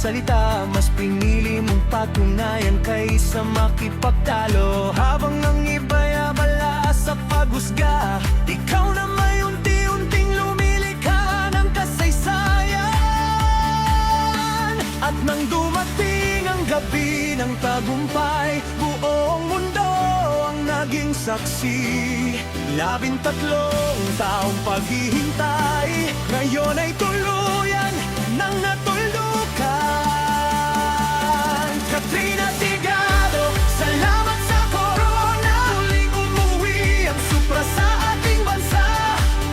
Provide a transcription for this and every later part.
salita, mas pinili mong patunayan kaysa makipagtalo. Habang ang iba'y abala sa paghusga, ikaw na may unti-unting lumilikha ng kasaysayan. At nang dumating ang gabi ng tagumpay, buong mundo ang naging saksi. 13 taong paghihintay, ngayon ay tuluyan nang natuldukan. Katrina Tigado, salamat sa corona. Muling umuwi ang Supra sa ating bansa.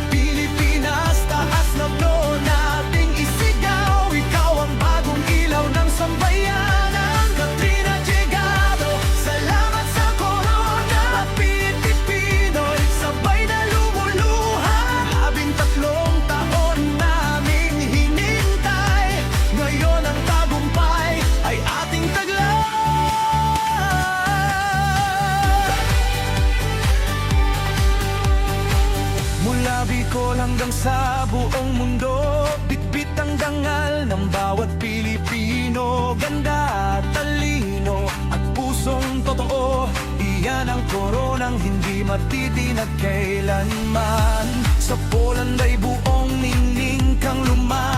Pilipinas, taas na blow nating isigaw. Ikaw ang bagong ilaw ng sambayanan. Katrina Tigado, salamat sa corona. Piti Pinoy, sabay na lumuluha. 13 taon naming hinintay, ngayon ang tagumpay ay ating taglay. Mula Bicol hanggang sa buong mundo, bitbit ang dangal ng bawat Pilipino. Ganda, talino at pusong totoo, iyan ang koronang hindi matitinag kailanman. Sa Poland ay buong ningning kang lumayan.